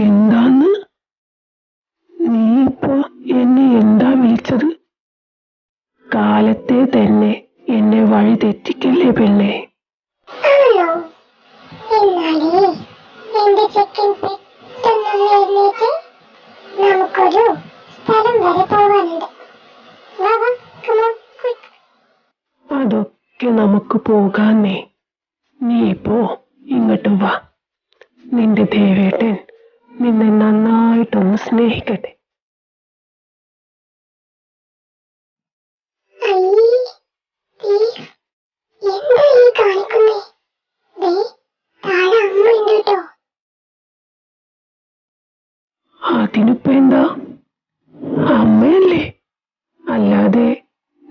എന്താന്ന്? നീ ഇപ്പോ എന്നെ എന്താ വിളിച്ചത്? കാലത്തെ തന്നെ എന്നെ വഴി തെറ്റിക്കല്ലേ പെണ്ണേ. നമുക്കൊരു സ്ഥലം വരെ പോവാനുണ്ട്. അതൊക്കെ നമുക്ക് പോകാന്നേ. നീ ഇപ്പോ ഇങ്ങോട്ട് വാ. നിന്റെ ദേവേട്ടൻ നിന്നെ നന്നായിട്ടൊന്ന് സ്നേഹിക്കട്ടെ. അതിനിപ്പോ എന്താ? അമ്മയല്ലേ, അല്ലാതെ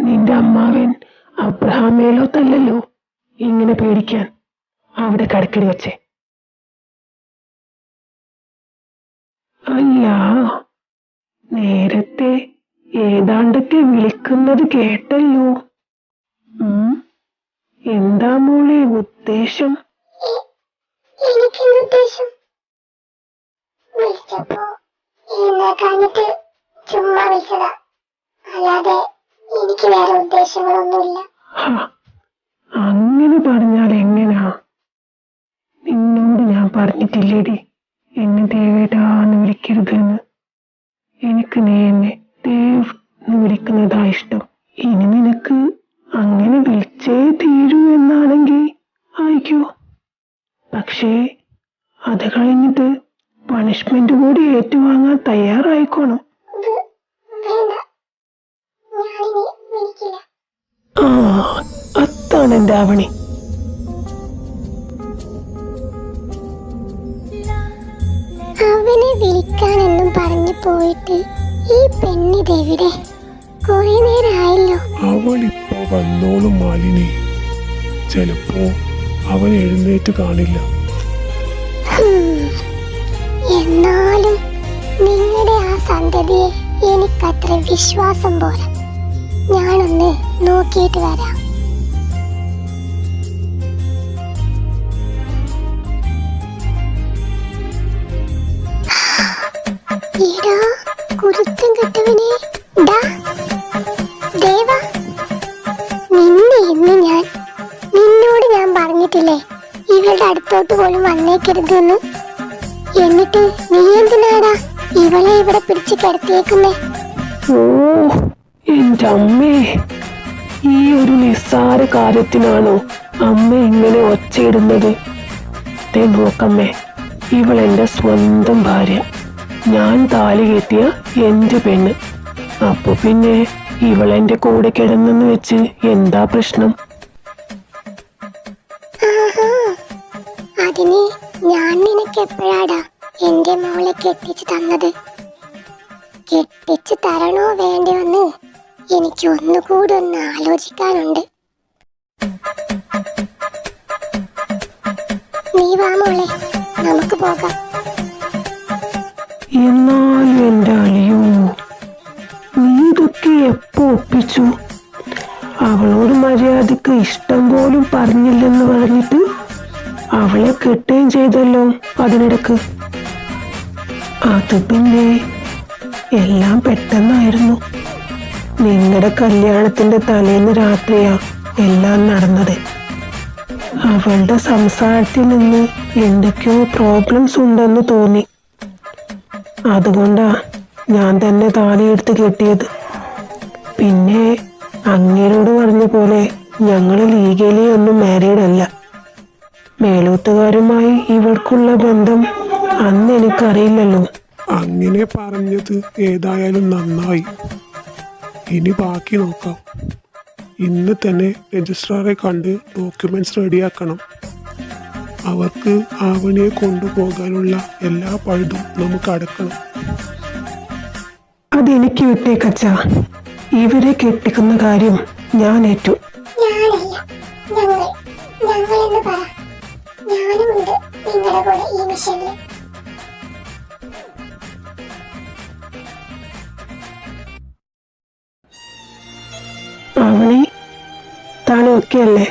നിന്റെ അമ്മാവൻ അബ്രഹാമേലോത്തല്ലല്ലോ ഇങ്ങനെ പേടിക്കാൻ. അവിടെ കടക്കടി വച്ചേ. അല്ല, നേരത്തെ ഏതാണ്ടൊക്കെ വിളിക്കുന്നത് കേട്ടല്ലോ. എന്താ മോളെ ഉദ്ദേശം? ചുമ്മാ വിളിച്ചതാ, അല്ലാതെ എനിക്ക് വേറെ ഉദ്ദേശങ്ങളൊന്നുമില്ല. അങ്ങനെ പറഞ്ഞാൽ എങ്ങനാ? നിന്നോട് ഞാൻ പറഞ്ഞിട്ടില്ലേടി എന്നെ ദേവേട്ടാന്ന് വിളിക്കരുതെന്ന്. എനിക്ക് നീ എന്നെ ദേവ് എന്ന് വിളിക്കുന്നതാ ഇഷ്ടം. ഇനി നിനക്ക് അങ്ങനെ വിളിച്ചേ തീരൂ എന്നാണെങ്കിൽ ആയിക്കോ. പക്ഷേ അത് കഴിഞ്ഞിട്ട് പണിഷ്മെന്റ് കൂടി ഏറ്റുവാങ്ങാൻ തയ്യാറായിക്കോണം. അതാണ് എന്റെ ആവണി. അവനെ വിളിക്കാനെന്നും പറഞ്ഞു പോയിട്ട് ഈ പെണ്ണിതെവിടെ? കുറെ നേരമായല്ലോ. അവളിപ്പോ വന്നോളും മാലിനി. ചിലപ്പോ അവൻ എഴുന്നേറ്റ് കാണില്ല. എന്നാലും നിങ്ങളുടെ ആ സന്തതിയെ എനിക്കത്ര വിശ്വാസം പോരാ. ഞാനൊന്ന് നോക്കിയിട്ട് വരാം. എടാ കുരുത്തം കെട്ടവനെ, ദേവ, നിന്നെ ഇന്ന് നിന്നോട് ഞാൻ പറഞ്ഞിട്ടില്ലേ ഇവളുടെ അടുത്തോട്ട് പോലും വന്നേക്കരുതെന്ന്? എന്നിട്ട് നീ എന്തിനാടാ ഇവളെ ഇവിടെ പിടിച്ച് കിടത്തിയേക്കുന്നേ? ഓ എന്റെ അമ്മേ, ഈ ഒരു നിസ്സാര കാര്യത്തിനാണോ അമ്മ ഇങ്ങനെ ഒച്ചയിടുന്നത്? നോക്കമ്മേ, ഇവളെന്റെ സ്വന്തം ഭാര്യ, ഞാൻ താലി കെട്ടിയ എന്റെ പെണ്ണ്. അപ്പൊ പിന്നെ ഇവളെന്റെ കൂടെ കിടന്നെന്ന് വെച്ച് എന്താ പ്രശ്നം? അതിന് ഞാൻ നിനക്ക് എപ്പോഴാടാ എന്റെ മോളെ കെട്ടിച്ചു തന്നത്? കെട്ടിച്ചു തരണോ വേണ്ടോന്ന് എനിക്ക് ഒന്നുകൂടി ഒന്ന് ആലോചിക്കാനുണ്ട്. നീ വാ മോളെ, നമുക്ക് പോകാം. എന്നാലും എന്റെ അളിയോ, നീ ഇതൊക്കെ എപ്പോ ഒപ്പിച്ചു? അവളോട് മര്യാദക്ക് ഇഷ്ടം പോലും പറഞ്ഞില്ലെന്ന് പറഞ്ഞിട്ട് അവളെ കെട്ടുകയും ചെയ്തല്ലോ അതിനിടക്ക്. അത് പിന്നെ എല്ലാം പെട്ടെന്നായിരുന്നു. നിങ്ങളുടെ കല്യാണത്തിന്റെ തലേന്ന് രാത്രിയാ എല്ലാം നടന്നത്. അവളുടെ സംസാരത്തിൽ നിന്ന് എന്തൊക്കെയോ പ്രോബ്ലംസ് ഉണ്ടെന്ന് തോന്നി. അതുകൊണ്ടാ ഞാൻ തന്നെ താലിയെടുത്ത് കെട്ടിയത്. പിന്നെ അങ്ങേരോട് പറഞ്ഞ പോലെ ഞങ്ങൾ ലീഗലി ഒന്നും മാരീഡ് അല്ല. മേലൂത്തുകാരുമായി ഇവൾക്കുള്ള ബന്ധം അന്ന് എനിക്കറിയില്ലല്ലോ. അങ്ങനെ പറഞ്ഞത് ഏതായാലും നന്നായി. ഇനി ബാക്കി നോക്കാം. ഇന്ന് തന്നെ രജിസ്ട്രാറെ കണ്ട് ഡോക്യുമെന്റ്സ് റെഡിയാക്കണം. അവർക്ക് ആവണിയെ കൊണ്ടുപോകാനുള്ള എല്ലാ പഴുതും നമുക്ക് അടക്കണം. അതെനിക്ക് വിട്ടേക്കച്ച. ഇവരെ കെട്ടിക്കുന്ന കാര്യം ഞാൻ ഏറ്റു. ആവണി, താനൊക്കെ അല്ലേ?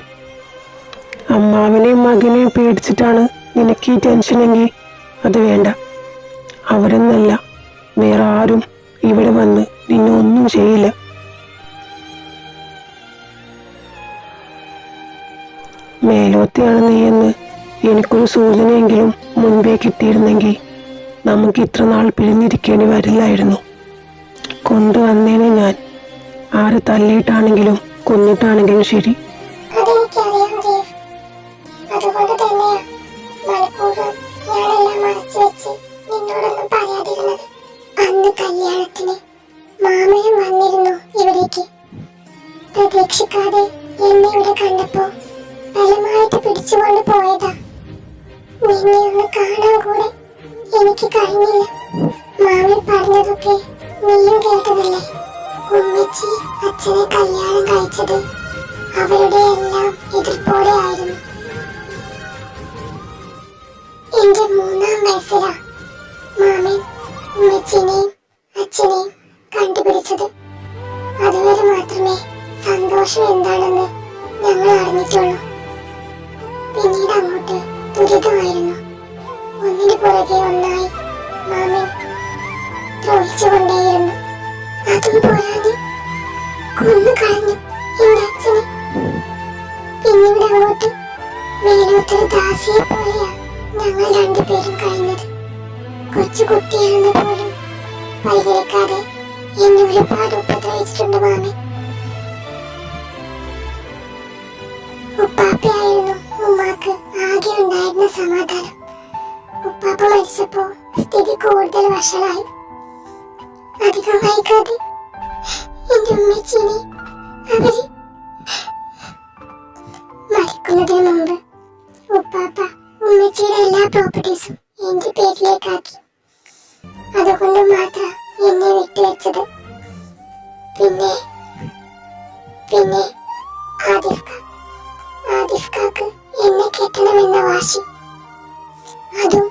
അമ്മാവനെയും മകനെയും പേടിച്ചിട്ടാണ് നിനക്ക് ഈ ടെൻഷനെങ്കിൽ അത് വേണ്ട. അവരെന്നല്ല വേറെ ആരും ഇവിടെ വന്ന് നിന്നെ ഒന്നും ചെയ്യില്ല. മേലോത്തെയാണ് നീയെന്ന് എനിക്കൊരു സൂചനയെങ്കിലും മുൻപേ കിട്ടിയിരുന്നെങ്കിൽ നമുക്ക് ഇത്ര നാൾ പിരിഞ്ഞിരിക്കേണ്ടി വരില്ലായിരുന്നു. കൊണ്ടുവന്നേനെ ഞാൻ. ആര് തല്ലിയിട്ടാണെങ്കിലും കൊന്നിട്ടാണെങ്കിലും ശരി. അതെനിക്കറിയാം ദേവ്. അതുകൊണ്ട് തന്നെയാ മനഃപൂർവ്വം ഞാനെല്ലാം മറച്ചു വെച്ച് നിന്നോടൊന്നും പറയാതിരുന്നത്. അന്ന് കല്യാണത്തിന് മാമനും വന്നിരുന്നു ഇവിടേക്ക്. പ്രതീക്ഷിക്കാതെ എന്നെ ഇവിടെ കണ്ടപ്പോ ബലമായിട്ട് പിടിച്ചുകൊണ്ട് പോയതാ. നിന്നെ ഒന്ന് കാണാൻ കൂടെ എനിക്ക് കഴിഞ്ഞില്ല. മാമൻ പറഞ്ഞതൊക്കെ നീയും കേട്ടതല്ലേ? ഉമ്മച്ചി അച്ഛനെ കല്യാണം കഴിച്ചത് അവരുടെ എല്ലാം എതിർപ്പോടെ ആയിരുന്നു. എന്റെ 3-ാം വയസ്സിലാ മാമൻ ഉമ്മച്ചിനെയും അച്ഛനെയും കണ്ടുപിടിച്ചത്. അതുവരെ മാത്രമേ സന്തോഷം എന്താണെന്ന് ഞങ്ങൾ അറിഞ്ഞിട്ടുള്ളൂ. പിന്നീട് അങ്ങോട്ട് ദുരിതമായിരുന്നു. ഒന്നിനു പുറകെ ഒന്നായി മാമൻ ദ്രോഹിച്ചുകൊണ്ടേയിരുന്നു. അതും പോരാതെ കൊന്നു കളഞ്ഞു എന്റെ അച്ഛനെ. പിന്നീട് അങ്ങോട്ട് മേലോത്തൊരു ദാസിയെ പോലെയാ ഞങ്ങൾ രണ്ടുപേരും കഴിഞ്ഞത്. കൊച്ചു കുട്ടിയാണെന്ന് പോലും പരിഗണിക്കാതെ എന്നെ ഒരുപാട് ഉപദ്രവിച്ചിട്ടുണ്ട് മാമൻ. ഉപ്പാപ്പയായിരുന്നു ഉമ്മാക്ക് ആകെ ഉണ്ടായിരുന്ന സമാധാനം. ഉപ്പാപ്പ മരിച്ചപ്പോ സ്ഥിതി കൂടുതൽ വഷളായി. അധികം വൈകാതെ എന്റെ ഉമ്മച്ചീനെ അവര് മരിക്കുന്നതിന് മുമ്പ് ഉപ്പാപ്പ ഉമ്മച്ചിയുടെ എല്ലാ പ്രോപ്പർട്ടീസും എന്റെ പേരിലേക്കാക്കി. അതുകൊണ്ട് മാത്രം എന്നെ വിട്ടുവെച്ചത്. പിന്നെ പിന്നെ ആദിഫ്കാക്ക് എന്നെ കെട്ടണമെന്ന വാശി. അതും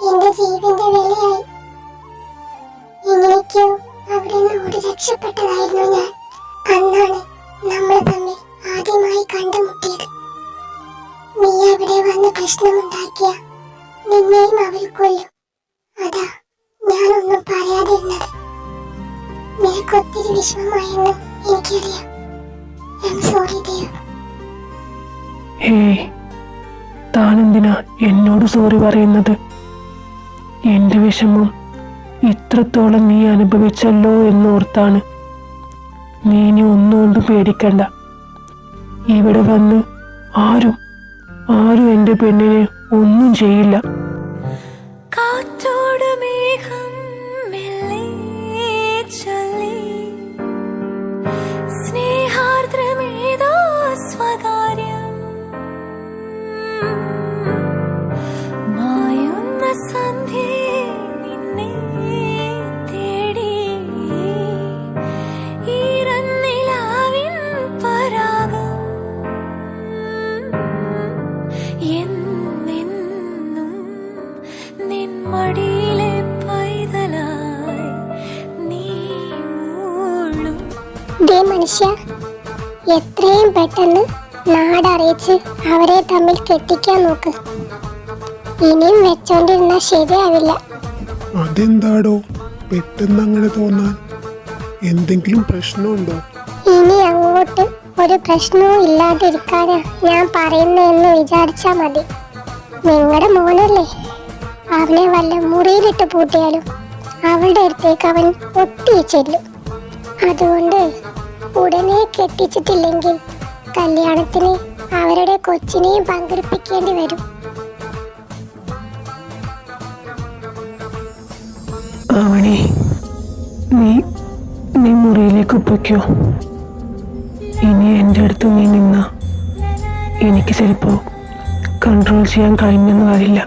എന്റെ ജീവന്റെ വിലയായി. എങ്ങനെയൊക്കെയോ അവിടെ നിന്ന് ഓടി രക്ഷപ്പെട്ടതായിരുന്നു ഞാൻ. അന്നാണ് നമ്മൾ തമ്മിൽ ആദ്യമായി കണ്ടുമുട്ടിയത്. നീ അവിടെ വന്ന് പ്രശ്നമുണ്ടാക്കിയ നിന്നെയും അവർ കൊല്ലും. അതാ ഞാനൊന്നും പറയാതിരുന്നത്. നിനക്കൊത്തിരി വിഷമമായെന്ന് എനിക്കറിയാം. I am sorry Dev. Hey, താനെന്തിനാ എന്നോട് സോറി പറയുന്നത്? എന്റെ വിഷമം ഇത്രത്തോളം നീ അനുഭവിച്ചല്ലോ എന്നോർത്താണ്. നീ ഇനി ഒന്നുകൊണ്ടും പേടിക്കണ്ട. ഇവിടെ വന്ന് ആരും എന്റെ പെണ്ണിനെ ഒന്നും ചെയ്യില്ല. കാറ്റോട് മേഘം മെല്ലെ ചൊല്ലി സ്നേഹാർദ്രമേതോ സ്വകാര്യം മായുന്ന സന്ധ്യേ നിന്നെ തേടി ഈറന്നിലാവിൻ പരാഗം എന്നെന്നും നിൻ മടിയിലെ പൈതലായി നീ മൂളും. ദേ മനുഷ്യ, എത്രയും പെട്ടെന്ന് നാടറിയിച്ച് അവരെ തമ്മിൽ കെട്ടിക്കാൻ നോക്ക്. ഇനിയും വെച്ചോണ്ടിരുന്ന ശരിയാവില്ല. അതെന്താടോ പെട്ടെന്ന് അങ്ങനെ തോന്നാൻ? എന്തെങ്കിലും പ്രശ്നമുണ്ടോ? ഇനി അങ്ങോട്ട് ഒരു പ്രശ്നവും ഇല്ലാതിരിക്കാനാ ഞാൻ പറയുന്നതെന്ന് വിചാരിച്ചാ മതി. നിങ്ങളുടെ മോനല്ലേ, അവനെ വല്ല മുറിയിലിട്ട് പൂട്ടിയാലും അവളുടെ അടുത്തേക്ക് അവൻ ഒട്ടി ചെല്ലും. അതുകൊണ്ട് ഉടനെ കെട്ടിച്ചിട്ടില്ലെങ്കിൽ കല്യാണത്തിന് അവരുടെ കൊച്ചിനെയും പങ്കെടുപ്പിക്കേണ്ടി വരും. അവനെ നീ മുറിയിലേക്ക് പൊയ്ക്കോ. ഇനി എൻ്റെ അടുത്ത് നീ നിന്ന എനിക്ക് ചിലപ്പോൾ കൺട്രോൾ ചെയ്യാൻ കഴിഞ്ഞെന്ന് വരില്ല.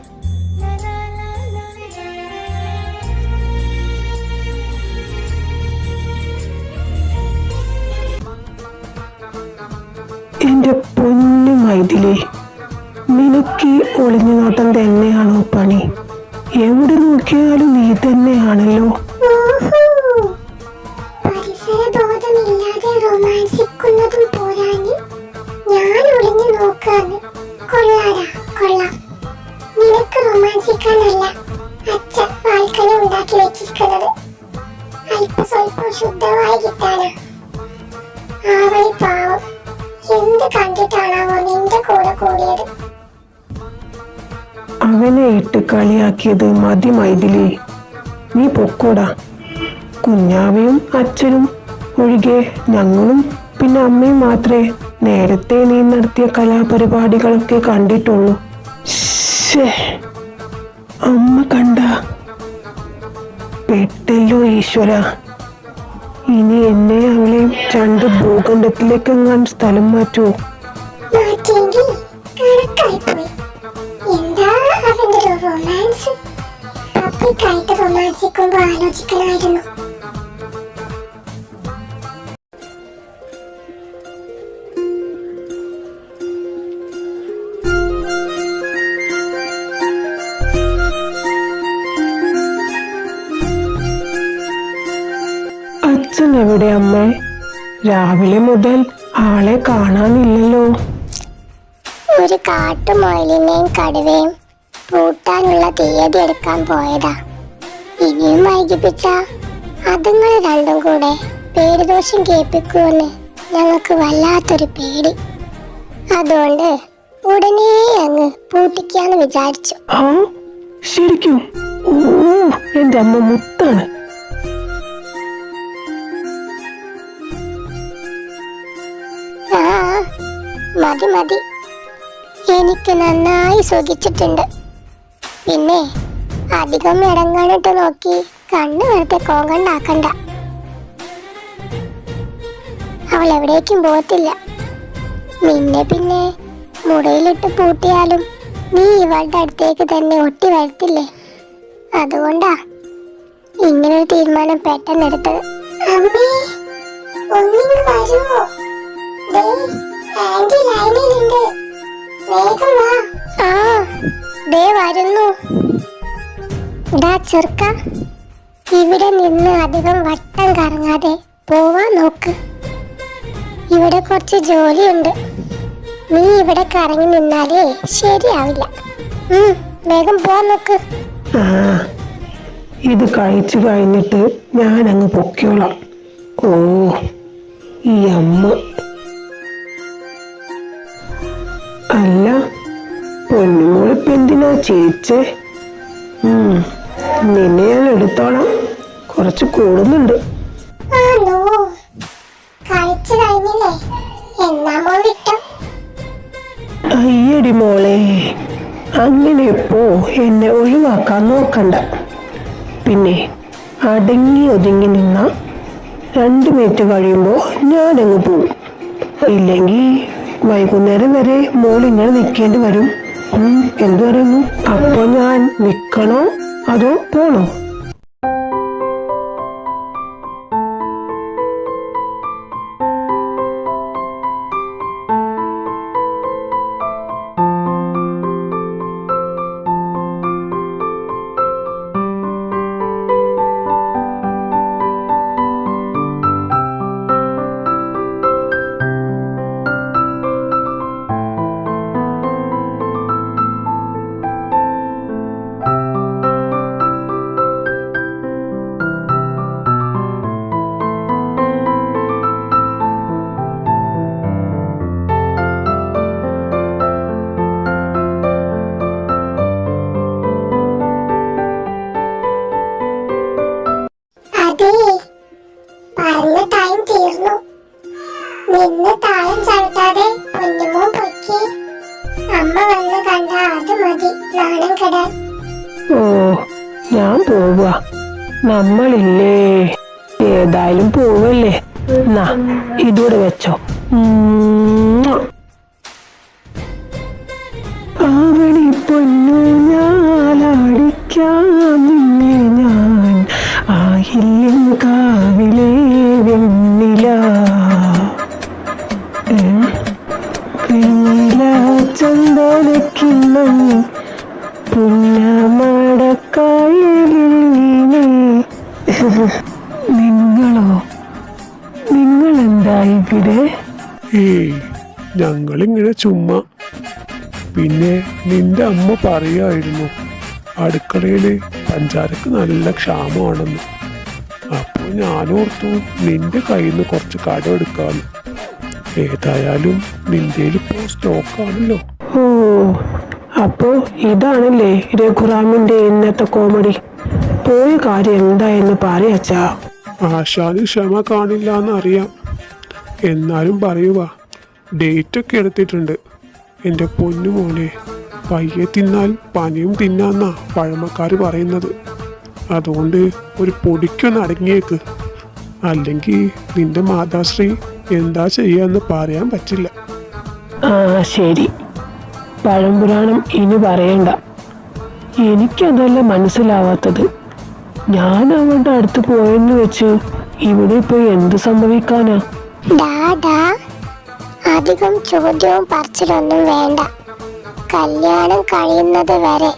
എൻ്റെ പൊന്നു മൈഥിലി, നിനക്ക് ഈ ഒളിഞ്ഞു നോട്ടം തന്നെയാണോ പണി? എവിടെ നോക്കിയാലും നീ തന്നെയാണല്ലോ. പരിസരബോധമില്ലാതെ റൊമാൻസിക്കുന്നതും പോരാഞ്ഞ് ഞാൻ ഒളിഞ്ഞു നോക്കാന്ന്. കൊള്ളാം. നിനക്ക് റൊമാൻസിക്കാനല്ല അച്ഛൻ ബാൽക്കണി ഉണ്ടാക്കി കളിയാക്കിയത് മതി മൈഥിലി. നീ പൊക്കോടാ. കുഞ്ഞാവയും അച്ഛനും ഒഴികെ ഞങ്ങളും പിന്നെ അമ്മയും മാത്രമേ നേരത്തെ നീ നടത്തിയ കലാപരിപാടികളൊക്കെ കണ്ടിട്ടുള്ളൂ. ശ്ശേ, അമ്മ കണ്ട പെട്ടല്ലോ ഈശ്വര. ഇനി എന്നെ അവളെയും രണ്ട് ഭൂഖണ്ഡത്തിലേക്ക് എങ്ങാൻ സ്ഥലം മാറ്റുമോ? മാറ്റിയെങ്കിൽ കണക്കായിപ്പോയി. എന്താ അവന്റെ ഒരു റൊമാൻസ്? പബ്ലിക്കായിട്ട് റൊമാൻസിക്കുമ്പോ ആലോചിക്കണമായിരുന്നു. അച്ഛൻ എവിടെ അമ്മേ? രാവിലെ മുതൽ ആളെ കാണാനില്ലല്ലോ. ഒരു കാട്ടുമൊയിലിനെയും കടുവയും പൂട്ടാനുള്ള തീയതി എടുക്കാൻ പോയതാ. ഇനിയും വൈകിപ്പിച്ച അതുങ്ങൾ രണ്ടും കൂടെ പേരുദോഷം കേൾപ്പിക്കുമെന്ന് ഞങ്ങൾക്ക് വല്ലാത്തൊരു പേടി. അതുകൊണ്ട് ഉടനെ അങ്ങ് പൂട്ടിക്കാന്ന് വിചാരിച്ചു. ആ ശരിക്കും? ഓ, എന്റെ അമ്മ മുത്താണ്. ആ മതി മതി, എനിക്ക് നന്നായി സുഖിച്ചിട്ടുണ്ട്. പിന്നെ അധികം ഇടങ്ങാനിട്ട് നോക്കി കണ്ണ് വെറുതെ കോങ്കണ്ടാക്കണ്ട. അവൾ എവിടേക്കും പോകത്തില്ല. നിന്നെ പിന്നെ മുറിയിലിട്ട് പൂട്ടിയാലും നീ ഇവളുടെ അടുത്തേക്ക് തന്നെ ഒട്ടി വരത്തില്ലേ. അതുകൊണ്ടാ ഇങ്ങനൊരു തീരുമാനം പെട്ടെന്നെടുത്തത്. അമ്മേ, ഒന്നിങ്ങ് വരുമോ? ആന്റി ലൈനിലുണ്ട്, വേഗം വാ. ആ ദേ വരുന്നു. ഡാ ചെറുക്ക, ഇവിടെ നിന്ന് അധികം വട്ടം കറങ്ങാതെ പോവാൻ നോക്ക്. ഇവിടെ കുറച്ച് ജോലിയുണ്ട്. നീ ഇവിടെ കറങ്ങി നിന്നാലേ ശരിയാവില്ല. വേഗം പോവാൻ നോക്ക്. ആ, ഇത് കഴിച്ചു കഴിഞ്ഞിട്ട് ഞാൻ അങ്ങ് പൊക്കോളാം. ഓ, ഈ അമ്മ. അല്ല, പൊന്നുമോളിപ്പ് എന്തിനാ ചിരിച്ചേ? നിന്നെ ഞാൻ എടുത്തോളാം, കുറച്ച് കൂടുന്നുണ്ട്. അയ്യടി മോളെ, അങ്ങനെ ഇപ്പോ എന്നെ ഒഴിവാക്കാൻ നോക്കണ്ട. പിന്നെ അടങ്ങി ഒതുങ്ങി നിന്ന 2 മിനിറ്റ് കഴിയുമ്പോൾ ഞാനങ്ങ് പോവും. ഇല്ലെങ്കിൽ വൈകുന്നേരം വരെ മോളിങ്ങനെ നിൽക്കേണ്ടി വരും. എന്തു പറയുന്നു? അപ്പൊ ഞാൻ നിൽക്കണോ അതോ പോണോ? പറഞ്ഞ ടൈം തീർന്നു. നിന്ന് താളം ചവിട്ടാതെ പൊന്നുമോൻ പൊയ്ക്കേ. അമ്മ വന്ന് കണ്ട അത് മതി നാണം കെടാൻ. ഓ, ഞാൻ പോവാ. നമ്മളില്ലേ, ഏതായാലും പോവല്ലേ. എന്നാ ഇതൂടെ വെച്ചോ. ആവണി പൊന്നു ഞാലടിക്കാം നിന്നെ ഞാൻ, ആയില്യം കാവിലെ വെണ്ണില ചന്ദനക്കിണ്ണം പുന്നമടക്കായലിനെ. നിങ്ങളോ? നിങ്ങളെന്താ ഇവിടെ? ഞങ്ങളിങ്ങനെ ചുമ്മാ. പിന്നെ നിന്റെ അമ്മ പറയായിരുന്നു അടുക്കളയില് പഞ്ചാരക്ക് നല്ല ക്ഷാമമാണെന്ന്. അപ്പോൾ ഞാനോർത്തു നിന്റെ കയ്യിൽ നിന്ന് കുറച്ച് കടം എടുക്കാന്ന്. ഏതായാലും നിന്റെ ഇപ്പോൾ സ്റ്റോക്കാണല്ലോ. ഓ, അപ്പോ ഇതാണല്ലേ രഘുറാമിന്റെ ഇന്നത്തെ കോമഡി. പോയ കാര്യം എന്തായെന്ന് പറയച്ചാ. ആശാന് ക്ഷമ കാണില്ല എന്നറിയാം, എന്നാലും പറയുക, ഡേറ്റ് ഒക്കെ എടുത്തിട്ടുണ്ട്. എൻ്റെ പൊന്നു മോനെ, പയ്യെ തിന്നാൽ പനിയും തിന്നാന്നാ പഴമക്കാർ പറയുന്നത്. അതുകൊണ്ട് ഒരു പൊടിക്കൊന്ന് അടങ്ങിയേക്ക്, അല്ലെങ്കിൽ നിന്റെ മാതാശ്രീ എന്താ ചെയ്യാന്ന് പറയാൻ പറ്റില്ല. ആ ശരി, പഴംപുരാണം ഇനി പറയണ്ട. എനിക്കതല്ല മനസ്സിലാവാത്തത്. ഞാൻ അവളുടെ അടുത്ത് പോയെന്ന് വെച്ച് ഇവിടെ ഇപ്പൊ എന്ത് സംഭവിക്കാനാ? ഡാ അധികം ചോദ്യവും പറച്ചിലൊന്നും വേണ്ട. കല്യാണം കഴിയുന്നത് വരെ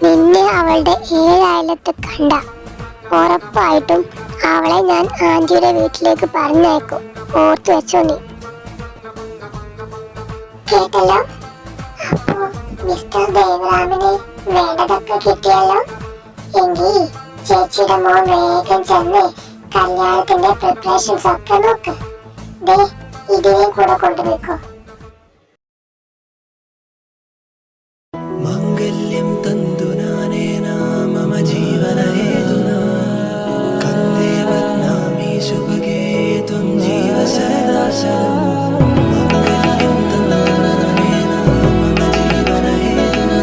നിന്നെ അവളുടെ 7 അയലത്ത് കണ്ട ഉറപ്പായിട്ടും അവളെ ഞാൻ ആന്റിയുടെ വീട്ടിലേക്ക് പറഞ്ഞയക്കും. ഓർത്തു വെച്ചോ നീ. കേട്ടല്ലോ? അപ്പോ മിസ്റ്റർ ദേവറാമിന് വേണ്ടതൊക്കെ കിട്ടിയല്ലോ. എങ്കിൽ ചേച്ചിയുടെ മോൻ വേഗം ചെന്ന് കല്യാണത്തിന്റെ പ്രിപ്പറേഷൻസ് ഒക്കെ നോക്ക്. ദേ ഇതിനെ കൂടെ കൊണ്ടുവെക്കോ. മാംഗല്യം തന്തുനാനേന മമ ജീവനഹേതുനാ കന്ദേ ബധ്നാമി ശുഭഗേ ത്വം ജീവ സദാ ശതം. മാംഗല്യം തന്തുനാനേന മമ ജീവനഹേതുനാ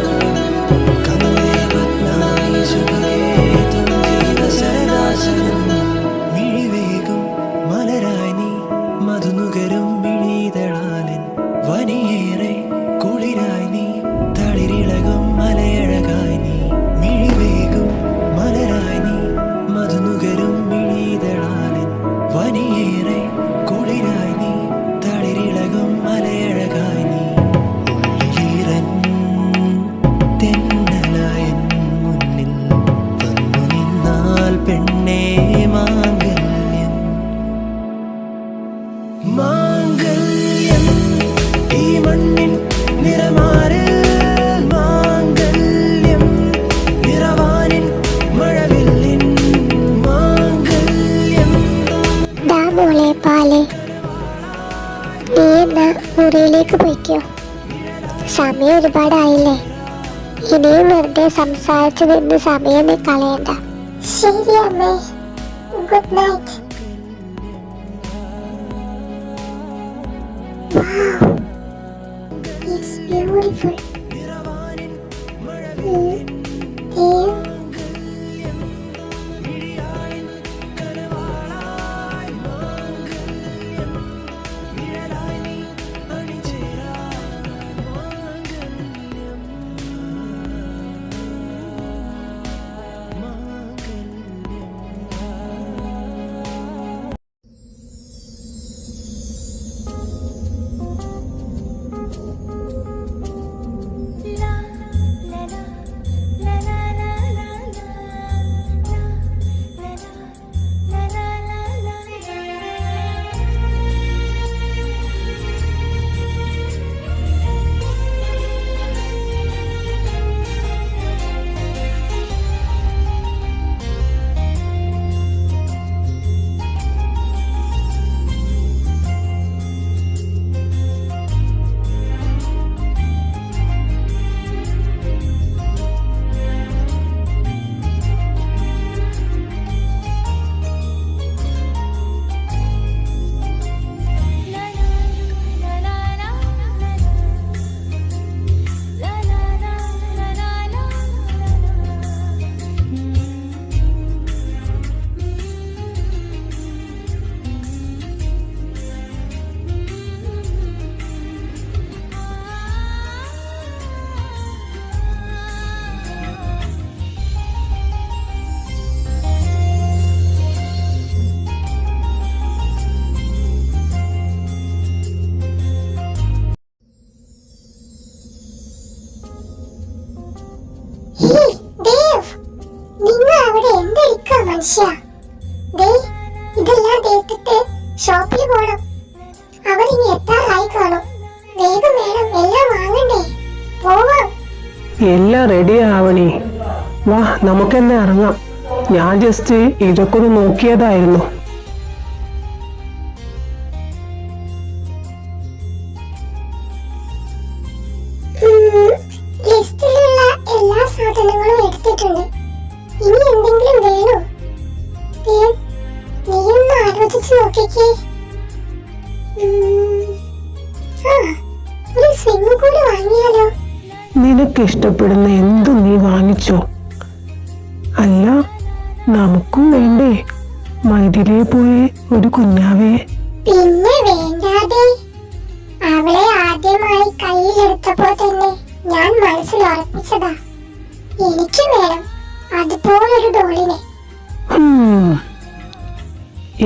കന്ദേ ബധ്നാമി ശുഭഗേ ത്വം ജീവ സദാ ശതം. മിഴിവേകും മലരായി നീ മധുനുകരും മിഴിതളാലിൻ വനിയേറെ കുളിരായി നീ തളിരിളകും മലയഴകായി നീ. മിഴിവേകും മലരായി നീ മധുനുകരും മിഴിതളാലിൻ വനിയേറെ കുളിരായി നീ തളിരിളകും മലയഴകായി നീ. ഉള്ളിലീറൻ തെന്നലായൻ മുന്നിൽ വന്നു നിന്നാൽ പെണ്ണേ മാംഗല്യം. മാംഗല്യം ഈ മണ്ണിൻ നിറമാറിൽ മാംഗല്യം നിറവാനിൻ മഴവില്ലിൻ മാംഗല്യം. ദാ മോളെ പാല്, നീ എന്നാ മുറിയിലേക്ക് പോയിക്കോ. സമയം ഒരുപാടായില്ലേ. ഇനിയും വെറുതെ സംസാരിച്ചു നിന്ന് സമയം നീ കളയണ്ട. ശരി അമ്മേ, good night. Wow, it's beautiful. Dev, നിങ്ങൾ അവിടെ എന്തെടുക്കാ മനുഷ്യ? ദേ ഇതെല്ലാം തീർത്തിട്ട് ഷോപ്പിൽ പോണം. അവരിനി എത്താറായി കാണും. വേഗം വേണം, എല്ലാം വാങ്ങണ്ടേ. പോവാം. എല്ലാം റെഡി ആവണി. വാ നമുക്കെന്നെ ഇറങ്ങാം. ഞാൻ ജസ്റ്റ് ഇതൊക്കെ ഒന്ന് നോക്കിയതായിരുന്നു. ലിസ്റ്റ് നോക്കിക്കേ. ആ, ഒരു സ്വിംഗ് കൂടി വാങ്ങിയാലോ? നിനക്ക് ഇഷ്ടപ്പെടുന്ന എന്തും നീ വാങ്ങിച്ചോ. അല്ല, നമുക്കും വേണ്ടേ മൈഥിലിയെ പോലെ ഒരു കുഞ്ഞാവേ? പിന്നെ വേണ്ടാതെ. അവളെ ആദ്യമായി കയ്യിലെടുത്തപ്പോ തന്നെ ഞാൻ മനസ്സിൽ ഉറപ്പിച്ചതാ, എനിക്ക് വേണം അതുപോലൊരു ഡോളിനെ.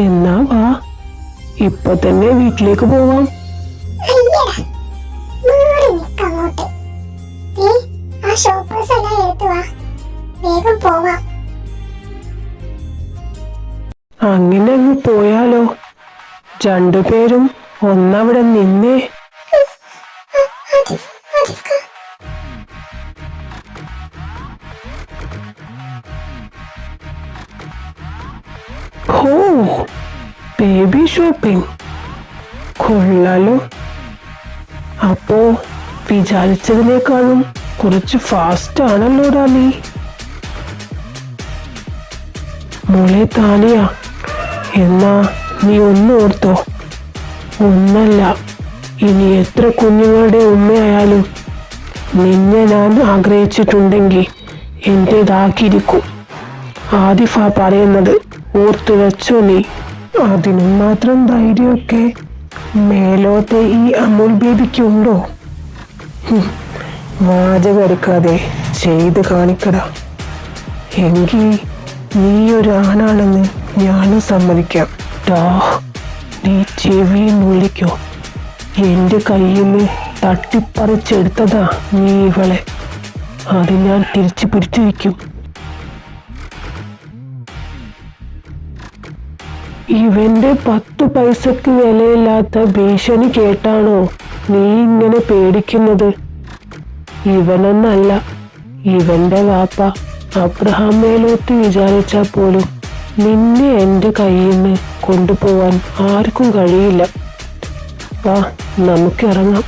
എന്നാ വാ, ഇപ്പൊ തന്നെ വീട്ടിലേക്ക് പോവാം. അയ്യടാ, മാറി നിക്കങ്ങോട്ട്. ആ ഷോപ്പേഴ്സ് എല്ലാം എടുത്തു വാ, വേഗം പോവാം. അങ്ങനെ അങ്ങ് പോയാലോ? രണ്ടുപേരും ഒന്നവിടെ നിന്നേ. ഓ, ബേബി ഷോപ്പിംഗ് കൊള്ളാലോ. അപ്പോ വിചാരിച്ചതിനേക്കാളും കുറച്ച് ഫാസ്റ്റ് ആണല്ലോടാ നീ. മോളെ താനിയാ, എന്നാ നീ ഒന്ന് ഓർത്തോ, ഒന്നല്ല ഇനി എത്ര കുഞ്ഞുങ്ങളുടെ ഉമ്മയായാലും നിന്നെ ഞാൻ ആഗ്രഹിച്ചിട്ടുണ്ടെങ്കിൽ എന്റേതാക്കിയിരിക്കും. ആദിഫ പറയുന്നത് ഓർത്തു വെച്ചോ നീ. അതിനും മാത്രം ധൈര്യമൊക്കെ മേലോത്തെ ഈ അമൂൽ ബേബിക്കുണ്ടോ? വാചകെടുക്കാതെ ചെയ്ത് കാണിക്കടാ. എങ്കിൽ നീ ഒരു ആണാണെന്ന് ഞാനും സമ്മതിക്കാം. നീ ചെവിയിൽ വിളിക്കോ, എന്റെ കയ്യിൽ നിന്ന് തട്ടിപ്പറിച്ചെടുത്തതാ നീ ഇവളെ. അത് ഞാൻ തിരിച്ചു പിടിച്ചു വയ്ക്കും. ഇവന്റെ 10 പൈസക്ക് വിലയില്ലാത്ത ഭീഷണി കേട്ടാണോ നീ ഇങ്ങനെ പേടിക്കുന്നത്? ഇവനൊന്നല്ല, ഇവന്റെ വാപ്പ അബ്രഹാം മേലോത്ത് വിചാരിച്ചാൽ പോലും നിന്നെ എന്റെ കയ്യിൽ നിന്ന് കൊണ്ടുപോവാൻ ആർക്കും കഴിയില്ല. വാ, നമുക്ക് ഇറങ്ങാം.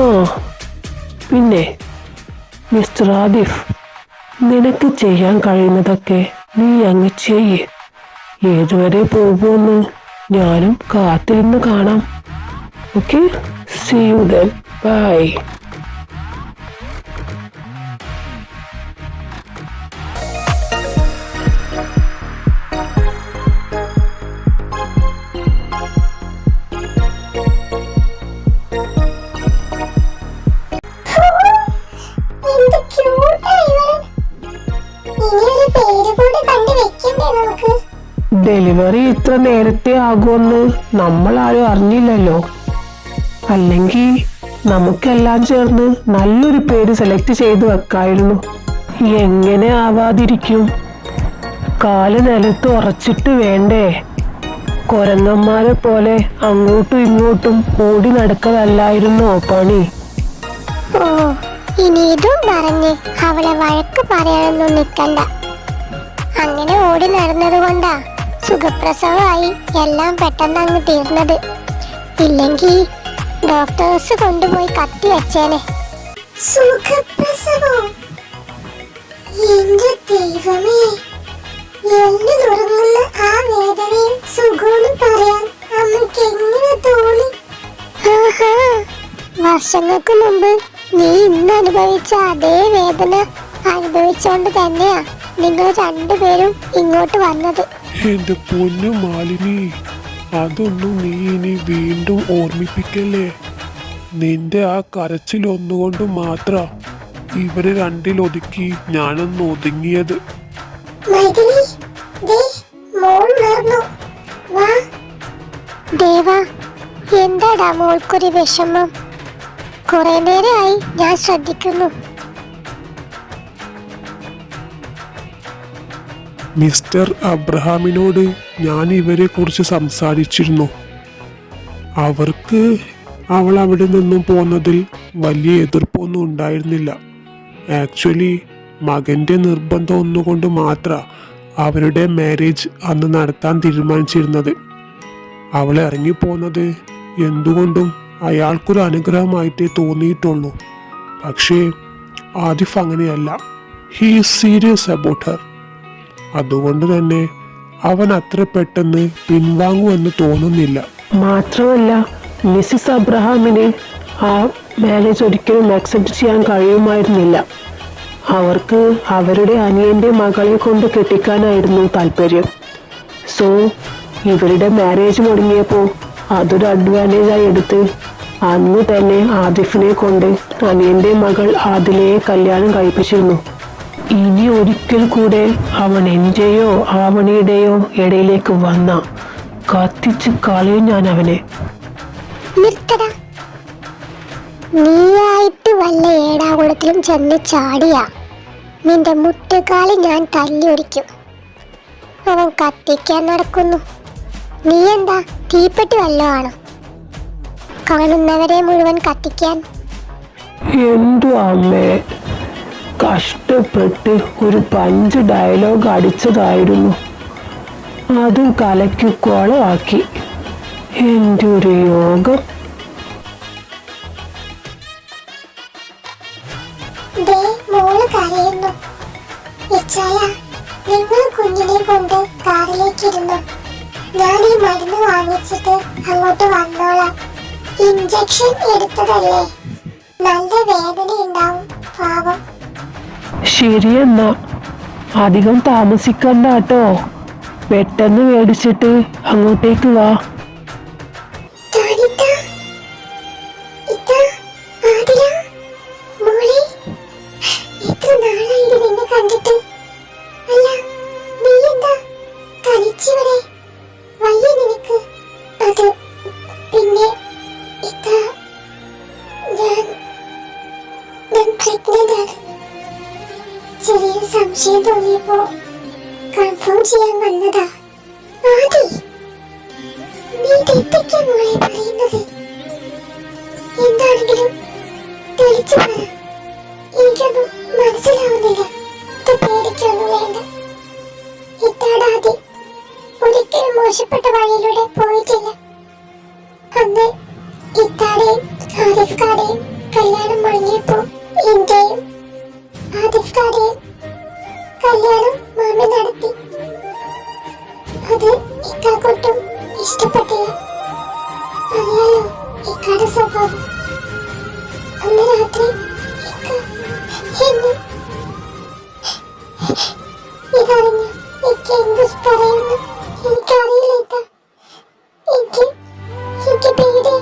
ആ പിന്നെ മിസ്റ്റർ ആദിഫ്, നിനക്ക് ചെയ്യാൻ കഴിയുന്നതൊക്കെ നീ അങ്ങ് ചെയ്യ്. ഏതുവരെ പോകുമെന്ന് ഞാനും കാത്തിരുന്ന് കാണാം. Okay, see you then, bye. എന്ത് ക്യൂട്ടാ ഇവള്. ഇനിയൊരു പേര് കൂടി കണ്ടു വെക്കണ്ടേ നമുക്ക്? ഡെലിവറി ഇത്ര നേരത്തെ ആകുമെന്ന് നമ്മൾ ആരും അറിഞ്ഞില്ലല്ലോ. അല്ലെങ്കിൽ നമുക്കെല്ലാം ചേർന്ന് നല്ലൊരു പേര് സെലക്ട് ചെയ്ത് വെക്കായിരുന്നു. എങ്ങനെ ആവാതിരിക്കും? കാല് നിലത്ത് ഉറച്ചിട്ട് വേണ്ടേ? കൊരങ്ങന്മാരെ പോലെ അങ്ങോട്ടും ഇങ്ങോട്ടും ഓടി നടക്കലല്ലായിരുന്നോ പണി? ഓ, ഇനി ഇതും പറഞ്ഞ് അവളെ വഴക്ക് പറയാനൊന്നും നിൽക്കണ്ട. അങ്ങനെ ഓടി നടന്നത് കൊണ്ടാ സുഖപ്രസവമായി എല്ലാം പെട്ടെന്ന് അങ്ങ് തീർന്നത്. ഇല്ലെങ്കിൽ ഡോക്ടേഴ്സ് കൊണ്ടുപോയി കത്തി വെച്ചേനെ. സുഖപ്രസവം? എന്റെ ദൈവമേ, എല്ല് നുറുങ്ങുന്ന ആ വേദനയും സുഖവും പറയാൻ അമ്മയ്ക്ക് എങ്ങനെ തോന്നി? വർഷങ്ങൾക്ക് മുമ്പ് നീ ഇന്ന് അനുഭവിച്ച അതേ വേദന അനുഭവിച്ചോണ്ട് തന്നെയാ നിങ്ങൾ രണ്ടുപേരും ഇങ്ങോട്ട് വന്നത്. എന്റെ പൊന്നു മാലിനി, അതൊന്നും നീ ഇനി വീണ്ടും ഓർമ്മിപ്പിക്കല്ലേ. നിന്റെ ആ കരച്ചിലൊന്നുകൊണ്ട് മാത്ര ഇവരെ രണ്ടിലൊതുക്കി ഞാനൊന്ന് ഒതുങ്ങിയത്. ദേവാ, എന്താടാ മോൾക്കൊരു വിഷമം? കുറെ നേരമായി ഞാൻ ശ്രദ്ധിക്കുന്നു. മിസ്റ്റർ അബ്രഹാമിനോട് ഞാൻ ഇവരെ കുറിച്ച് സംസാരിച്ചിരുന്നു. അവർക്ക് അവൾ അവിടെ നിന്നും പോകുന്നതിൽ വലിയ എതിർപ്പൊന്നും ഉണ്ടായിരുന്നില്ല. ആക്ച്വലി മകന്റെ നിർബന്ധം ഒന്നുകൊണ്ട് മാത്രം അവരുടെ മാരേജ് അന്ന് നടത്താൻ തീരുമാനിച്ചിരുന്നത്. അവൾ ഇറങ്ങിപ്പോകുന്നത് എന്തുകൊണ്ടും അയാൾക്കൊരു അനുഗ്രഹമായിട്ടേ തോന്നിയിട്ടുള്ളൂ. പക്ഷേ ആദിഫ് അങ്ങനെയല്ല. He is serious about Har. അതുകൊണ്ട് തന്നെ അവൻ അത്ര പെട്ടെന്ന് പിൻവാങ്ങുമെന്ന് തോന്നുന്നില്ല. മാത്രമല്ല മിസ്സിസ് അബ്രഹാമിന് ആ മാരേജ് ഒരിക്കലും അക്സെപ്റ്റ് ചെയ്യാൻ കഴിയുമായിരുന്നില്ല. അവർക്ക് അവരുടെ അനിയന്റെ മകളെ കൊണ്ട് കെട്ടിക്കാനായിരുന്നു താല്പര്യം. സോ ഇവരുടെ മാരേജ് മുടങ്ങിയപ്പോൾ അതൊരു അഡ്വാൻറ്റേജായി എടുത്ത് അന്ന് തന്നെ ആദിഫിനെ കൊണ്ട് അനിയന്റെ മകൾ ആദിലയെ കല്യാണം കഴിപ്പിച്ചിരുന്നു. ഇനി ഒരിക്കൽ കൂടെ അവൻ എന്റെയോ ആവണിയുടെയോ ഇടയിലേക്ക് വന്ന കത്തിച്ച് കളയും ഞാൻ അവനെ. നിർത്തടാ, നീയായിട്ട് വല്ല ഏടാകുളത്തിലും ചെന്ന് ചാടിയാ നിന്റെ മുട്ടുകാലി ഞാൻ തല്ലിയൊടിക്കും. അവൻ കത്തിക്കാൻ നടക്കുന്നു. നീ എന്താ തീപ്പെട്ടി വല്ലതും ആണോ കാണുന്നവരെ മുഴുവൻ കത്തിക്കാൻ? എന്തു അമ്മേ, കഷ്ടപ്പെട്ട് ഒരു 5 ഡയലോഗ് അടിച്ചതായിരുന്നു, അതും കലയ്ക്ക് കുളമാക്കി. എൻ്റെ ഒരു യോഗം. ദേ മോള് കരയുന്നു. ഇച്ചായ, നിങ്ങൾ കുഞ്ഞിനെ കൊണ്ട് കാറിലേക്ക് ഇരുന്നു. ഞാൻ ഈ മരുന്ന് വാങ്ങിച്ചിട്ട് അങ്ങോട്ട് വന്നോളാം. ഇഞ്ചക്ഷൻ എടുത്തതല്ലേ, നല്ല വേദന ഉണ്ടാവും പാവം. ശരിയെന്നാ, അധികം താമസിക്കണ്ട കേട്ടോ. പെട്ടെന്ന് മേടിച്ചിട്ട് അങ്ങോട്ടേക്ക് വാ. താനിത്താ, ഇത്താ, ആതിര, മോളെ, എത്ര നാളായിട്ട് നിന്നെ കണ്ടിട്ട്. അല്ല, നീ എന്താ തനിച്ചിവിടെ? വയ്യ നിനക്ക്? അത് പിന്നെ ഇത്താ, ഞാൻ പ്രഗ്നന്റ് ആണ്. ചെറിയൊരു സംശയം തോന്നിയപ്പോ കൺഫേം ചെയ്യാൻ വന്നതാ. ആദി, നീ തെറ്റയ്ക്കാ മോളെ പറയുന്നത്? എന്താണെങ്കിലും തെളിച്ചു പറ. എനിക്കൊന്നും മനസ്സിലാവുന്നില്ല. ഇത് പേടിക്കൊന്നും വേണ്ട. ഇത്താടാതി ഒരിക്കലും മോശപ്പെട്ട വഴിയിലൂടെ പോയിട്ടില്ല. അന്ന് ഇത്താടെയും ആദിഫ്കാടെയും കല്യാണം മുടങ്ങിയപ്പോ എന്റെയും ആദിഫ്കാടെയും കല്യാണം മാമി നടത്തി. അത് ഇക്കാക്കൊട്ടും ഇഷ്ടപ്പെട്ടില്ല. അറിയാലോ ഇക്കാടെ സ്വഭാവം. അന്ന് രാത്രി ഇക്ക എന്നെ ഇതറിഞ്ഞ ഇക്ക എന്ത് പറയുന്നു എനിക്കറിയില്ല. എനിക്ക് പേടി.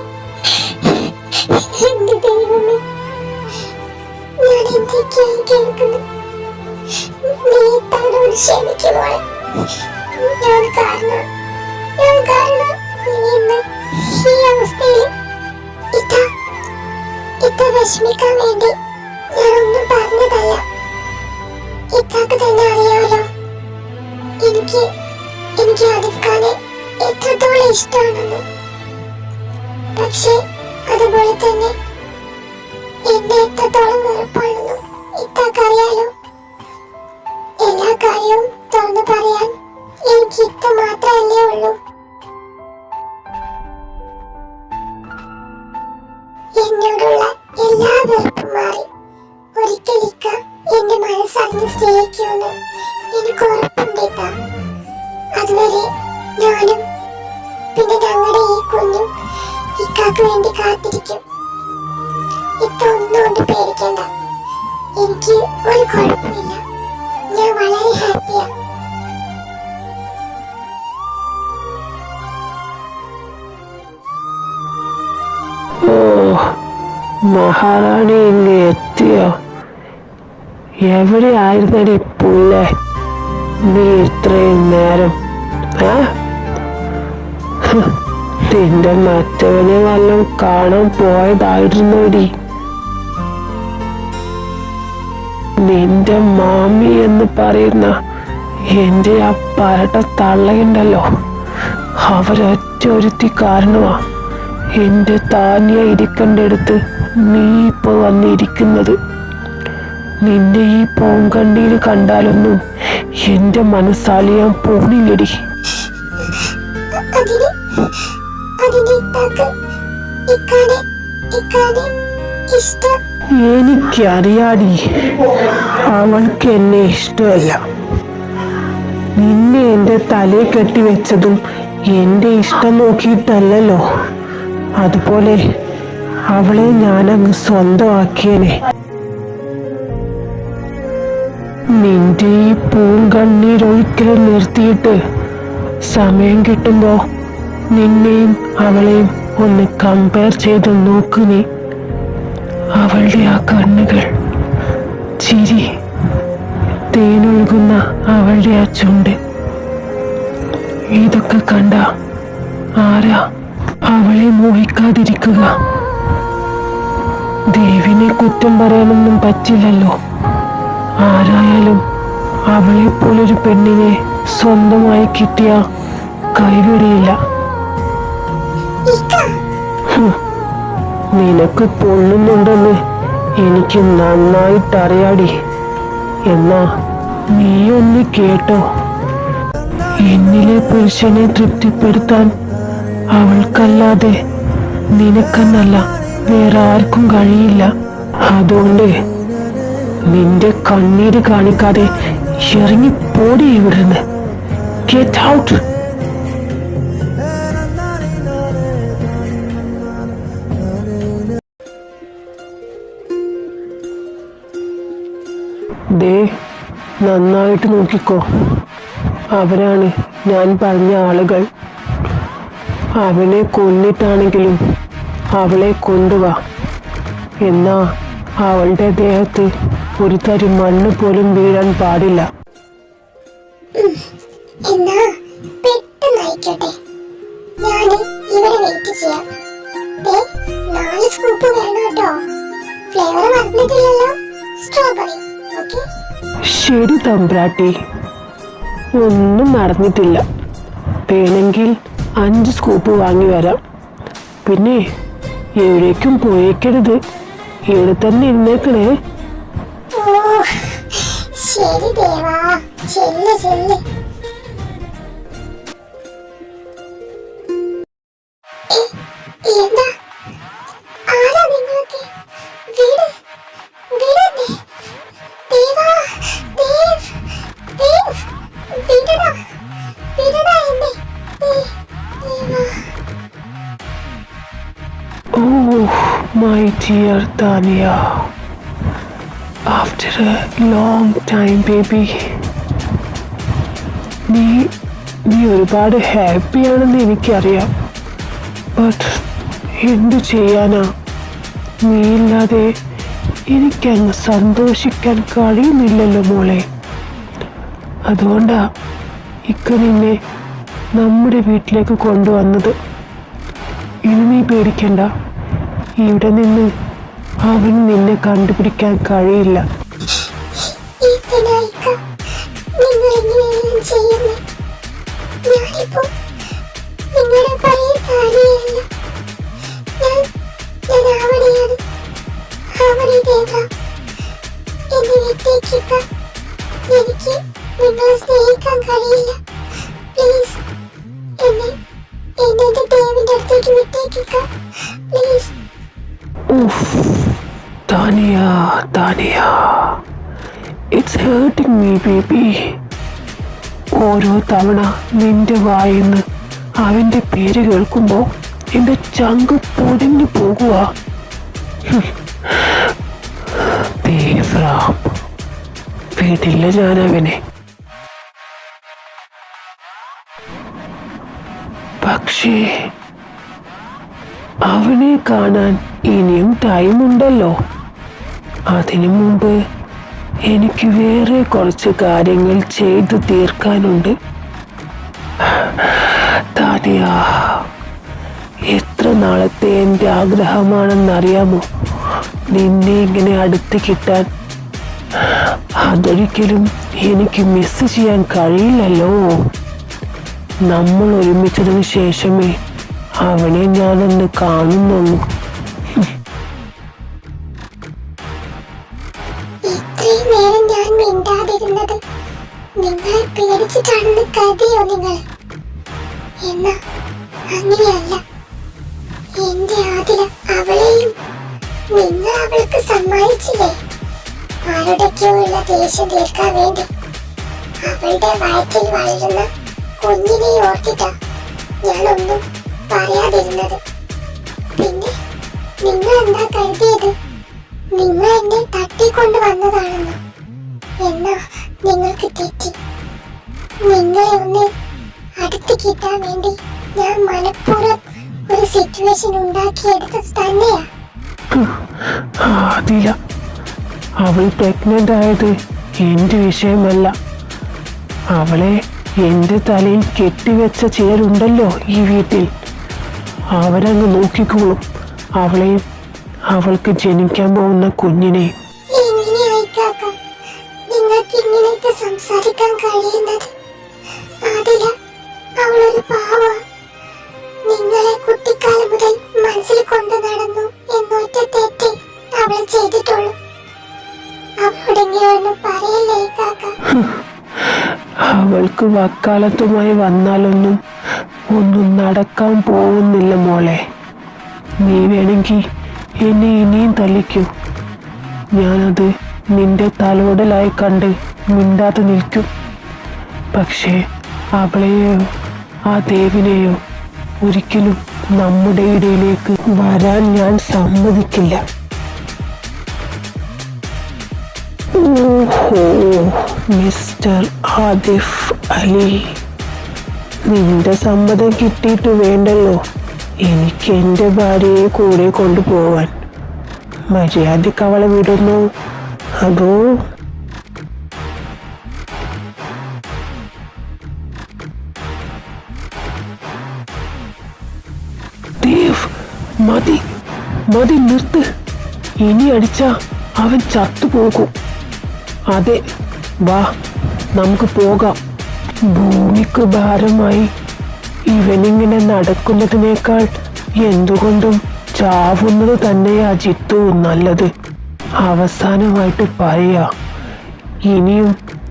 എന്റെ ദൈവമേ, ഞാൻ എന്തൊക്കെയായി കേൾക്കുന്നത്. നീ ഇത്താടോട് ക്ഷമിക്കുമോ? ഞാൻ കാരണം നീ ഇന്ന് ഈ അവസ്ഥയിൽ. ഇത്ത വിഷമിക്കാൻ വേണ്ടി ഞാനൊന്നും പറഞ്ഞതല്ല. ഇത്താക്ക് തന്നെ അറിയാമല്ലോ എനിക്ക് ആദിഫ്ഖാനെ എത്രത്തോളം ഇഷ്ടമാണെന്ന്. പക്ഷെ അതുപോലെ തന്നെ എന്നെ എത്രത്തോളം വെറുപ്പാണെന്നും ഇത്താക്കറിയാലോ. എല്ലാ കാര്യവും തുറന്നു പറയാൻ എനിക്ക് ഇത്ത മാത്രമല്ലേ ഉള്ളൂ. എന്നോടുള്ള എല്ലാ വെറുപ്പും മാറി ഒരിക്കലിക്ക എന്റെ മനസ്സറിഞ്ഞ് സ്നേഹിക്കുമെന്ന് എനിക്ക് ഉറപ്പുണ്ടിത്ത. അതുവരെ ഞാനും പിന്നെ ഞങ്ങളുടെ ഈ കുഞ്ഞും ഇക്കാക്ക് വേണ്ടി കാത്തിരിക്കും. ഇത്ത ഒന്നുകൊണ്ട് പേടിക്കണ്ട. എനിക്ക് ഒരു കുഴപ്പമില്ല. ഞാൻ വളരെ ഹാപ്പിയാ. ഓ, മഹാറാണി ഇങ്ങ് എത്തിയോ? എവിടെ ആയിരുന്നടി പുല്ലേ നീ ഇത്രയും നേരം? നിന്റെ മറ്റവനെ വല്ലതും കാണാൻ പോയതായിരുന്നോടി? നിന്റെ മാമി എന്ന് പറയുന്ന എന്റെ ആ പരട്ട തള്ളയുണ്ടല്ലോ, അവരൊറ്റ ഒരുത്തി കാരണമാ എന്റെ താനിയ ഇരിക്കണ്ടടുത്ത് നീ ഇപ്പൊ വന്നിരിക്കുന്നത്. നിന്റെ ഈ പോങ്കണ്ടിയിൽ കണ്ടാലൊന്നും എന്റെ മനസ്സാലിയാൻ പോണില്ലടി. എനിക്കറിയാടി, അവൾക്ക് എന്നെ ഇഷ്ടമല്ല. നിന്നെ എന്റെ തലയെ കെട്ടിവെച്ചതും എന്റെ ഇഷ്ടം നോക്കിയിട്ടല്ലല്ലോ. അതുപോലെ അവളെ ഞാനങ്ങ് സ്വന്തമാക്കിയനെ. നിന്റെ ഈ പൂങ്കണ്ണീരൊഴിക്കലും നിർത്തിയിട്ട് സമയം കിട്ടുമ്പോ നിന്നെയും അവളെയും ഒന്ന് കമ്പയർ ചെയ്ത് നോക്ക് നീ. അവളുടെ ആ കണ്ണുകൾ, ചിരി, തേനൊഴുകുന്ന അവളുടെ ആ ചുണ്ട്, ഇതൊക്കെ കണ്ട ആരാ അവളെ മോഹിക്കാതിരിക്കുക? ദേവിനെ കുറ്റം പറയാനൊന്നും പറ്റില്ലല്ലോ. ആരായാലും അവളെ പോലൊരു പെണ്ണിനെ സ്വന്തമായി കിട്ടിയ കൈവിടിയില്ല. നിനക്ക് പൊള്ളുന്നുണ്ടെന്ന് എനിക്ക് നന്നായിട്ടറിയാടി. എന്നാ നീ ഒന്ന് കേട്ടോ. എന്നിലെ പുരുഷനെ തൃപ്തിപ്പെടുത്താൻ അവൾക്കല്ലാതെ നിനക്കെന്നല്ല വേറെ ആർക്കും കഴിയില്ല. അതുകൊണ്ട് നിന്റെ കണ്ണീര് കാണിക്കാതെ ഇറങ്ങി പോടി ഇവിടുന്ന്. Get out. ദേ, നന്നായിട്ട് നോക്കിക്കോ. അവരാണ് ഞാൻ പറഞ്ഞ ആളുകൾ. അവനെ കൊന്നിട്ടാണെങ്കിലും അവളെ കൊണ്ടുവാ. എന്നാ അവളുടെ ദേഹത്ത് ഒരു തരി മണ്ണ് പോലും വീഴാൻ പാടില്ല. എന്നാ പെട്ടെന്ന് അയക്കട്ടെ. ഞാൻ ഇവിടെ വെയിറ്റ് ചെയ്യാം. 4 സ്കൂപ്പ് വേണം കേട്ടോ. ഫ്ലേവർ മറന്നിട്ടില്ലല്ലോ. സ്ട്രോബെറി. ഓക്കെ. ശരി തമ്പ്രാട്ടി, ഒന്നും നടന്നിട്ടില്ല. വേണമെങ്കിൽ 5 സ്കൂപ്പ് വാങ്ങി വരാം. പിന്നെ എവിടേക്കും പോയേക്കരുത്, ഇവിടെ തന്നെ ഇരുന്നേക്കണേ. ഓ ശരി ദേവാ, ചെല്ല് ചെല്ല്. എന്താ ആരാ നിങ്ങൾക്ക്? വീട് വീടല്ലേ? ദേവാ, ദേവ്, ദേവ്, വിടടാ, വിടടാ എന്നെ. ദേവാ. Oh, my dear Tania. After a long time, baby. നീ ഒരുപാട് ഹാപ്പിയാണെന്ന് എനിക്കറിയാം. ബട്ട് എന്തു ചെയ്യാനാ? നീ ഇല്ലാതെ എനിക്കങ്ങ് സന്തോഷിക്കാൻ കഴിയുന്നില്ലല്ലോ മോളെ. അതുകൊണ്ടാ ഇക്ക നിന്നെ നമ്മുടെ വീട്ടിലേക്ക് കൊണ്ടുവന്നത്. ഇനി നീ പേടിക്കണ്ട. ഇവിടെ നിന്ന് അവന് നിന്നെ കണ്ടുപിടിക്കാൻ കഴിയില്ല. നിങ്ങൾ ഇങ്ങനെയെല്ലാം ചെയ്യുന്നു. ഞാനിപ്പോ നിങ്ങളുടെ പഴയ താരയല്ല. ഞാൻ ആവണിയാണ്. ആവണി ദേവ, എന്നെ വിട്ടേക്കുക. എനിക്ക് നിങ്ങളെ സ്നേഹിക്കാൻ കഴിയില്ല. പ്ലീസ് എന്നെ എന്റെ ദേവിന്റെ അടുത്തേക്ക് വിട്ടേക്കുക. Please. Tania, it's hurting me, baby. ഓരോ തവണ നിന്റെ വായിന്ന് അവന്റെ പേര് കേൾക്കുമ്പോ എന്റെ ചങ്ക് പൊടിഞ്ഞു പോകുക. ദേവറാം, വീട്ടില്ല ഞാനവനെ. പക്ഷേ അവനെ കാണാൻ ഇനിയും ടൈമുണ്ടല്ലോ. അതിനു മുമ്പ് എനിക്ക് വേറെ കുറച്ച് കാര്യങ്ങൾ ചെയ്തു തീർക്കാനുണ്ട്. താനിയ, എത്ര നാളത്തെ എൻ്റെ ആഗ്രഹമാണെന്നറിയാമോ നിന്നെ ഇങ്ങനെ അടുത്ത് കിട്ടാൻ. അതൊരിക്കലും എനിക്ക് മിസ് ചെയ്യാൻ കഴിയില്ലല്ലോ. നമ്മൾ ഒരുമിച്ചതിന് ശേഷമേ അവനെ ഞാനൊന്ന് കാണുന്നുള്ളൂ. ഇത്രയും നേരം ഞാൻ മിണ്ടാതിരുന്നത് നിങ്ങളെ പേടിച്ചിട്ടാണെന്ന് കരുതിയോ നിങ്ങൾ? എന്നാ അങ്ങനെയല്ല. എന്റെ ആതിര അവളെയും നിങ്ങൾ അവൾക്ക് സമ്മാനിച്ചില്ലേ? ആരുടെയൊക്കെയുള്ള ദേഷ്യം തീർക്കാൻ വേണ്ടി അവളുടെ വയറ്റിൽ വളരുന്ന കുഞ്ഞിനെ ഓർത്തിട്ടാ ഞാനൊന്നും പറയാതിരുന്നത്. പിന്നെ നിങ്ങൾ എന്താ കരുതിയത്? നിങ്ങൾ എന്നെ തട്ടിക്കൊണ്ട് വന്നതാണെന്നോ? എന്നാ നിങ്ങൾക്ക് തെറ്റി. നിങ്ങളെ ഒന്ന് അടുത്ത് കിട്ടാൻ വേണ്ടി ഞാൻ മനഃപൂർവ്വം ഒരു സിറ്റുവേഷൻ ഉണ്ടാക്കിയെടുത്തത് തന്നെയാ. അതില്ല, അവൾ പ്രഗ്നന്റ് ആയത് എന്റെ വിഷയമല്ല. അവളെ എന്റെ തലയിൽ കെട്ടിവെച്ച ചിലരുണ്ടല്ലോ ഈ വീട്ടിൽ, അവരങ്ങ് നോക്കിക്കോളും അവളെയും അവൾക്ക് ജനിക്കാൻ പോകുന്ന കുഞ്ഞിനെയും. എങ്ങനെയായി കാക്ക നിങ്ങൾക്ക് ഇങ്ങനെയൊക്കെ സംസാരിക്കാൻ കഴിയുന്നത്? അതില അവളൊരു പാവ. നിങ്ങളെ കുട്ടിക്കാലം മുതൽ മനസ്സിൽ കൊണ്ടു നടന്നു എന്നൊറ്റ തെറ്റ് അവൾ ചെയ്തിട്ടുള്ളൂ. അവളോടെങ്കിലും ഒന്നും പറയല്ലേ കാക്ക? അവൾക്ക് വക്കാലത്തുമായി വന്നാലൊന്നും ഒന്നും നടക്കാൻ പോകുന്നില്ല മോളെ. നീ വേണമെങ്കിൽ എന്നെ ഇനിയും തല്ലിക്കൂ, ഞാനത് നിന്റെ തലോടലായി കണ്ട് മിണ്ടാതെ നിൽക്കും. പക്ഷേ അവളെയോ ആ ദേവിനെയോ ഒരിക്കലും നമ്മുടെ ഇടയിലേക്ക് വരാൻ ഞാൻ സമ്മതിക്കില്ല. ഓഹോ, മിസ്റ്റർ ആദിഫ് അലി, നിന്റെ സമ്മതം കിട്ടിയിട്ട് വേണ്ടല്ലോ എനിക്ക് എൻ്റെ ഭാര്യയെ കൂടെ കൊണ്ടുപോവാൻ. മര്യാദയ്ക്ക് അവളെ വിടുന്നു അതോ? ദേവ്, മതി മതി, നിർത്ത്. ഇനി അടിച്ചാ അവൻ ചത്തുപോകും. അതെ, വാ നമുക്ക് പോകാം. ഭൂമിക്ക് ഭാരമായി ഇവനിങ്ങനെ നടക്കുന്നതിനേക്കാൾ എന്തുകൊണ്ടും ചാവുന്നത് തന്നെയാ ജിത്തു നല്ലത്. അവസാനമായിട്ട് പറയാ, ഇനിയും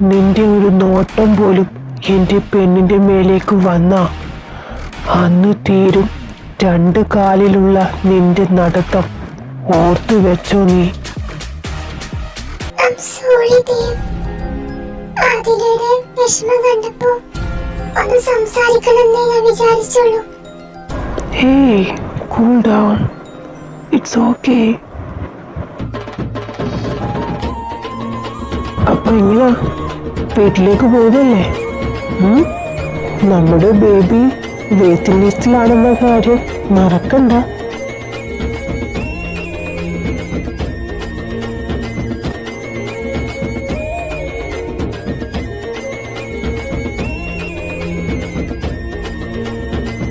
നിന്റെ ഒരു നോട്ടം പോലും എൻ്റെ പെണ്ണിന്റെ മേലേക്ക് വന്നാ അന്ന് തീരും രണ്ട് കാലിലുള്ള നിന്റെ നടത്തം. ഓർത്തു വെച്ചോ നീ. I'm sorry, Dev. അതിലൂടെ വിഷമം കണ്ടപ്പോ ഒന്ന് സംസാരിക്കണമെന്നേ ഞാൻ വിചാരിച്ചോളൂ. Hey, cool down. It's okay. അപ്പൊ എങ്ങനെയാ, വീട്ടിലേക്ക് പോകല്ലേ? നമ്മുടെ ബേബി വെയിറ്റിംഗ് ലിസ്റ്റിലാണെന്ന കാര്യം മറക്കണ്ട.